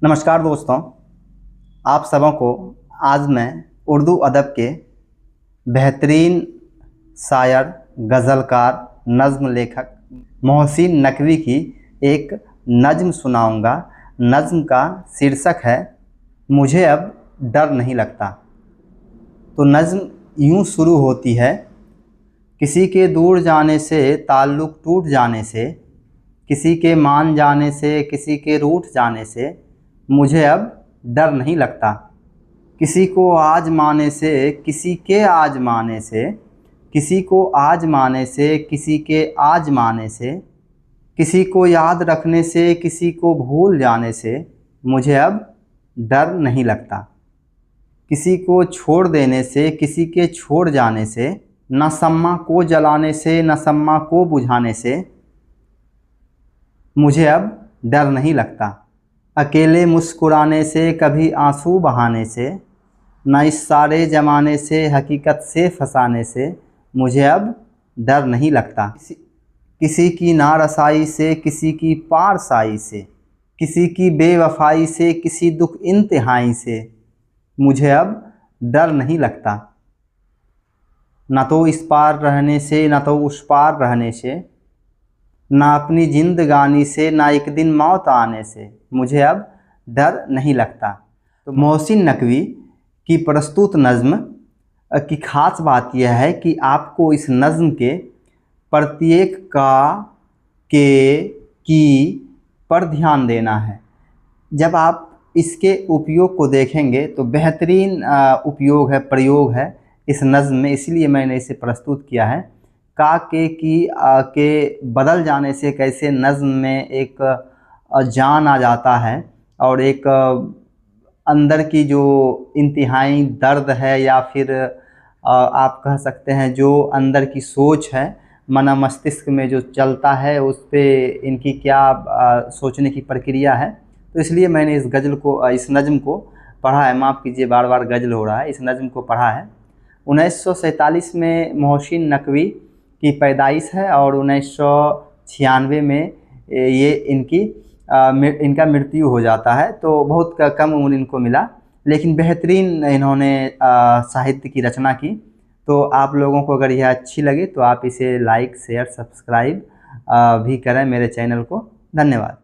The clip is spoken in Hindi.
नमस्कार दोस्तों, आप सबों को आज मैं उर्दू अदब के बेहतरीन शायर, गज़लकार, नज़्म लेखक मोहसिन नकवी की एक नज़्म सुनाऊंगा। नज़्म का शीर्षक है मुझे अब डर नहीं लगता। तो नज़्म यूँ शुरू होती है। किसी के दूर जाने से, ताल्लुक़ टूट जाने से, किसी के मान जाने से, किसी के रूठ जाने से मुझे अब डर नहीं लगता। किसी को आजमाने से, किसी के आजमाने से, किसी को आजमाने से, किसी के आजमाने से, किसी को याद रखने से, किसी को भूल जाने से मुझे अब डर नहीं लगता। किसी को छोड़ देने से, किसी के छोड़ जाने से, न शम्मा को जलाने से, न शम्मा को बुझाने से मुझे अब डर नहीं लगता। अकेले मुस्कुराने से, कभी आंसू बहाने से, न इस सारे ज़माने से, हकीकत से फंसाने से मुझे अब डर नहीं लगता। किसी की नारसाई से, किसी की पारसाई से, किसी की बेवफाई से, किसी दुख इंतहाई से मुझे अब डर नहीं लगता। न तो इस पार रहने से, न तो उस पार रहने से, ना अपनी जिंदगानी से, ना एक दिन मौत आने से मुझे अब डर नहीं लगता। तो मोहसिन नकवी की प्रस्तुत नज़्म की ख़ास बात यह है कि आपको इस नज़्म के प्रत्येक का, के, की पर ध्यान देना है। जब आप इसके उपयोग को देखेंगे तो बेहतरीन उपयोग है, प्रयोग है इस नज़्म में, इसलिए मैंने इसे प्रस्तुत किया है। का, के, की के बदल जाने से कैसे नज़्म में एक जान आ जाता है और एक अंदर की जो इंतहाई दर्द है या फिर आप कह सकते हैं जो अंदर की सोच है, मन मस्तिष्क में जो चलता है उस पे इनकी क्या सोचने की प्रक्रिया है। तो इसलिए मैंने इस गज़ल को, इस नज़्म को पढ़ा है। माफ़ कीजिए, बार बार गज़ल हो रहा है। इस नज़्म को पढ़ा है। 1947 में मोहसिन नकवी की पैदाइश है और 1996 में ये इनका मृत्यु हो जाता है। तो बहुत कम उम्र इनको मिला, लेकिन बेहतरीन इन्होंने साहित्य की रचना की। तो आप लोगों को अगर यह अच्छी लगे तो आप इसे लाइक, शेयर, सब्सक्राइब भी करें मेरे चैनल को। धन्यवाद।